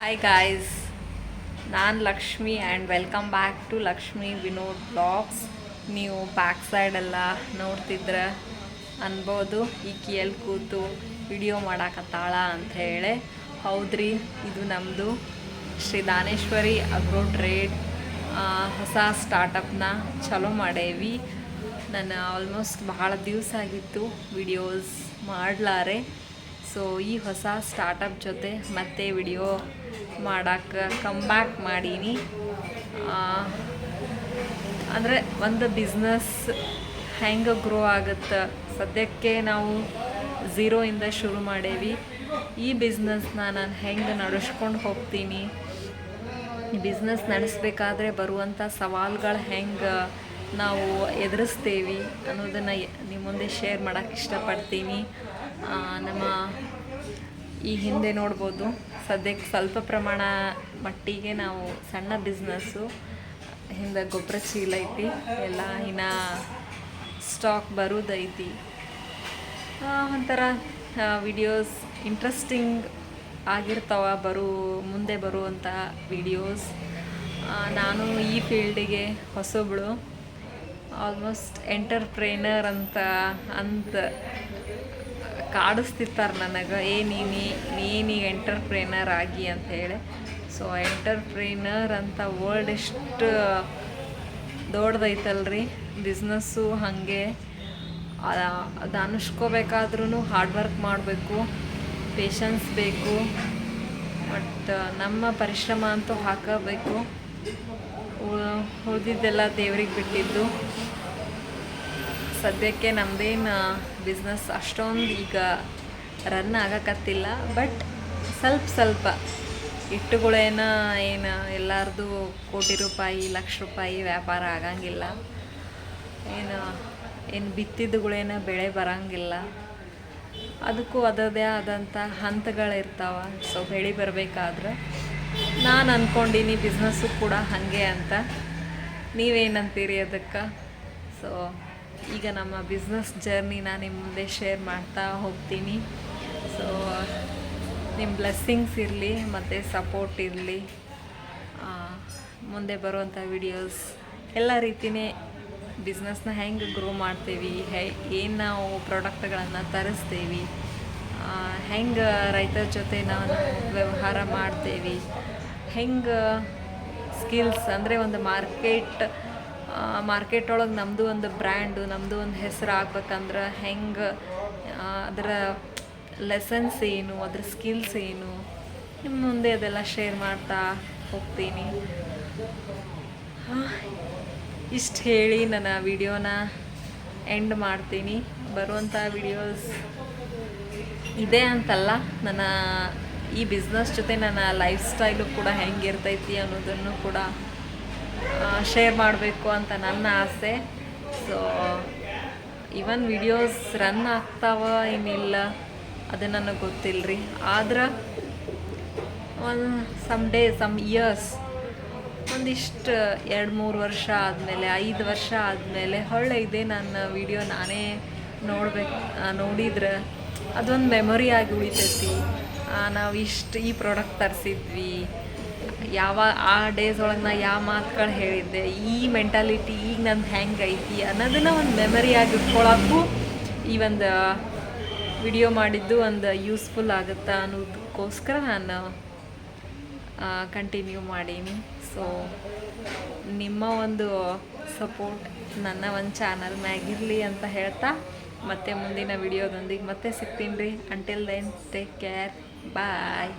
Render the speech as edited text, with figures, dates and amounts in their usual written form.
Hi guys, ನಾನು Lakshmi and welcome back to Lakshmi Vinod vlogs. ನೀವು back ಸೈಡೆಲ್ಲ ನೋಡ್ತಿದ್ರೆ ಅನ್ಬೋದು ಈಕಿ ಎಲ್ಲಿ ಕೂತು ವಿಡಿಯೋ ಮಾಡಾಕತ್ತಾಳ ಅಂಥೇಳಿ. ಹೌದ್ರಿ, ಇದು ನಮ್ಮದು ಶ್ರೀ ದಾನೇಶ್ವರಿ ಅಗ್ರೋ ಟ್ರೇಡ್ ಹೊಸ ಸ್ಟಾರ್ಟಪ್ನ ಚಲೋ ಮಾಡೇವಿ. ನಾನು ಆಲ್ಮೋಸ್ಟ್ ಭಾಳ ದಿವಸ ಆಗಿತ್ತು ವಿಡಿಯೋಸ್ ಮಾಡಲಾರೆ. ಸೊ ಈ ಹೊಸ ಸ್ಟಾರ್ಟಪ್ ಜೊತೆ ಮತ್ತೆ ವಿಡಿಯೋ ಮಾಡೋಕ್ಕೆ ಬ್ಯಾಕ್ ಮಾಡೀನಿ. ಅಂದರೆ ಒಂದು ಬಿಸ್ನೆಸ್ ಹೆಂಗೆ ಗ್ರೋ ಆಗುತ್ತೆ, ಸದ್ಯಕ್ಕೆ ನಾವು ಝೀರೋಯಿಂದ ಶುರು ಮಾಡೇವಿ. ಈ ಬಿಸ್ನೆಸ್ನ ನಾನು ಹೆಂಗೆ ನಡೆಸ್ಕೊಂಡು ಹೋಗ್ತೀನಿ, ಈ ಬಿಸ್ನೆಸ್ ನಡೆಸಬೇಕಾದ್ರೆ ಬರುವಂಥ ಸವಾಲುಗಳು ಹೆಂಗೆ ನಾವು ಎದುರಿಸ್ತೇವೆ ಅನ್ನೋದನ್ನು ನಿಮ್ಮ ಮುಂದೆ ಶೇರ್ ಮಾಡೋಕ್ಕೆ ಇಷ್ಟಪಡ್ತೀನಿ. ನಮ್ಮ ಈ ಹಿಂದೆ ನೋಡ್ಬೋದು, ಸದ್ಯಕ್ಕೆ ಸ್ವಲ್ಪ ಪ್ರಮಾಣ ಮಟ್ಟಿಗೆ ನಾವು ಸಣ್ಣ ಬಿಸ್ನೆಸ್ಸು, ಹಿಂದೆ ಗೊಬ್ಬರ ಚೀಲ ಐತಿ, ಎಲ್ಲ ಇನ್ನು ಸ್ಟಾಕ್ ಬರೋದೈತಿ. ಒಂಥರ ವಿಡಿಯೋಸ್ ಇಂಟ್ರೆಸ್ಟಿಂಗ್ ಆಗಿರ್ತಾವ ಮುಂದೆ ಬರುವಂಥ ವಿಡಿಯೋಸ್. ನಾನು ಈ ಫೀಲ್ಡಿಗೆ ಹೊಸಬಳು, ಆಲ್ಮೋಸ್ಟ್ ಎಂಟರ್ಪ್ರೇನರ್ ಅಂತ ಕಾಡಿಸ್ತಿರ್ತಾರೆ ನನಗೆ, ನೀನೀಗ ಎಂಟರ್ಪ್ರೇನರ್ ಆಗಿ ಅಂತ ಹೇಳಿ. ಸೊ ಎಂಟರ್ಪ್ರೇನರ್ ಅಂತ ವರ್ಲ್ಡ್ ಎಷ್ಟು ದೊಡ್ಡದೈತಲ್ರಿ. ಬಿಸ್ನೆಸ್ಸು ಹಾಗೆ ಅದು ಅನ್ನಿಸ್ಕೋಬೇಕಾದ್ರೂ ಹಾರ್ಡ್ ವರ್ಕ್ ಮಾಡಬೇಕು, ಪೇಷನ್ಸ್ ಬೇಕು, ಬಟ್ ನಮ್ಮ ಪರಿಶ್ರಮ ಅಂತೂ ಹಾಕಬೇಕು. ಉಳಿದಿದ್ದೆಲ್ಲ ದೇವ್ರಿಗೆ ಬಿಟ್ಟಿದ್ದು. ಸದ್ಯಕ್ಕೆ ನಮ್ಮದೇನು ಬಿಸ್ನೆಸ್ ಅಷ್ಟೊಂದು ಈಗ ರನ್ ಆಗಕತ್ತಿಲ್ಲ, ಬಟ್ ಸ್ವಲ್ಪ ಇಟ್ಟುಗಳೇನ ಏನು ಎಲ್ಲರದು ಕೋಟಿ ರೂಪಾಯಿ ಲಕ್ಷ ರೂಪಾಯಿ ವ್ಯಾಪಾರ ಆಗಂಗಿಲ್ಲ, ಏನು ಬಿತ್ತಿದ್ದುಗಳೇನ ಬೆಳೆ ಬರೋಂಗಿಲ್ಲ. ಅದಕ್ಕೂ ಅದರದೇ ಆದಂಥ ಹಂತಗಳಿರ್ತಾವೆ. ಸೊ ಬೆಳೆ ಬರಬೇಕಾದ್ರೆ ನಾನು ಅಂದ್ಕೊಂಡೀನಿ ಬಿಸ್ನೆಸ್ಸು ಕೂಡ ಹಾಗೆ ಅಂತ. ನೀವೇನಂತೀರಿ ಅದಕ್ಕೆ? ಸೊ ಈಗ ನಮ್ಮ ಬಿಸ್ನೆಸ್ ಜರ್ನಿನ ನಿಮ್ಮ ಮುಂದೆ ಶೇರ್ ಮಾಡ್ತಾ ಹೋಗ್ತೀನಿ. ಸೊ ನಿಮ್ಮ ಬ್ಲೆಸ್ಸಿಂಗ್ಸ್ ಇರಲಿ ಮತ್ತು ಸಪೋರ್ಟ್ ಇರಲಿ. ಮುಂದೆ ಬರುವಂಥ ವಿಡಿಯೋಸ್ ಎಲ್ಲ ರೀತಿಯೇ ಬಿಸ್ನೆಸ್ನ ಹೆಂಗೆ ಗ್ರೋ ಮಾಡ್ತೀವಿ, ಏನು ನಾವು ಪ್ರಾಡಕ್ಟ್ಗಳನ್ನು ತರಿಸ್ತೀವಿ, ಹೆಂಗೆ ರೈತರ ಜೊತೆ ನಾನು ವ್ಯವಹಾರ ಮಾಡ್ತೇವೆ, ಹೆಂಗೆ ಸ್ಕಿಲ್ಸ್ ಅಂದರೆ ಒಂದು ಮಾರ್ಕೆಟ್ ಒಳಗೆ ನಮ್ಮದು ಒಂದು ಬ್ರ್ಯಾಂಡು, ನಮ್ಮದು ಒಂದು ಹೆಸರು ಆಗ್ಬೇಕಂದ್ರೆ ಹೆಂಗೆ, ಅದರ ಲೆಸನ್ಸ್ ಏನು, ಅದ್ರ ಸ್ಕಿಲ್ಸ್ ಏನು, ನಿಮ್ಮ ಮುಂದೆ ಅದೆಲ್ಲ ಶೇರ್ ಮಾಡ್ತಾ ಹೋಗ್ತೀನಿ. ಇಷ್ಟು ಹೇಳಿ ನನ್ನ ವಿಡಿಯೋನ ಎಂಡ್ ಮಾಡ್ತೀನಿ. ಬರುವಂಥ ವಿಡಿಯೋಸ್ ಇದೆ ಅಂತಲ್ಲ, ನನ್ನ ಈ ಬಿಸ್ನೆಸ್ ಜೊತೆ ನನ್ನ ಲೈಫ್ ಸ್ಟೈಲು ಕೂಡ ಹೆಂಗಿರ್ತೈತಿ ಅನ್ನೋದನ್ನು ಕೂಡ ಶೇರ್ ಮಾಡಬೇಕು ಅಂತ ನನ್ನ ಆಸೆ. ಸೊ ಇವನ್ ವಿಡಿಯೋಸ್ ರನ್ ಆಗ್ತಾವ ಏನಿಲ್ಲ ಅದು ನನಗೆ ಗೊತ್ತಿಲ್ಲ ರೀ. ಆದ್ರೆ ಸಮ್ ಇಯರ್ಸ್, ಒಂದಿಷ್ಟು 2-3 ವರ್ಷ ಆದಮೇಲೆ, 5 ವರ್ಷ ಆದಮೇಲೆ ಹೊಳ್ಳೆ ಇದೆ ನನ್ನ ವಿಡಿಯೋ ನಾನೇ ನೋಡಿದ್ರೆ ಅದೊಂದು ಮೆಮೊರಿ ಆಗಿ ಉಳಿತೈತಿ. ನಾವು ಈ ಪ್ರಾಡಕ್ಟ್ ತರಿಸಿದ್ವಿ, ಆ ಡೇಸ್ ಒಳಗೆ ನಾ ಯಾವ ಮಾತುಗಳು ಹೇಳಿದ್ದೆ, ಈ ಮೆಂಟಾಲಿಟಿ ಈಗ ನಂದು ಹೆಂಗೆ ಐತಿ ಅನ್ನೋದನ್ನು ಒಂದು ಮೆಮರಿ ಆಗಿ ಇಟ್ಕೊಳ್ಳೋಕ್ಕೂ ಈ ಒಂದು ವಿಡಿಯೋ ಮಾಡಿದ್ದು ಒಂದು ಯೂಸ್ಫುಲ್ ಆಗುತ್ತಾ ಅನ್ನೋದಕ್ಕೋಸ್ಕರ ನಾನು ಕಂಟಿನ್ಯೂ ಮಾಡೀನಿ. ಸೊ ನಿಮ್ಮ ಒಂದು ಸಪೋರ್ಟ್ ನನ್ನ ಒಂದು ಚಾನಲ್ ಮ್ಯಾಗಿರಲಿ ಅಂತ ಹೇಳ್ತಾ, ಮತ್ತೆ ಮುಂದಿನ ವಿಡಿಯೋದೊಂದಿಗೆ ಮತ್ತೆ ಸಿಗ್ತೀನಿ ರೀ. ಅಂಟಿಲ್ ದೆನ್ ಟೇಕ್ ಕೇರ್, ಬಾಯ್.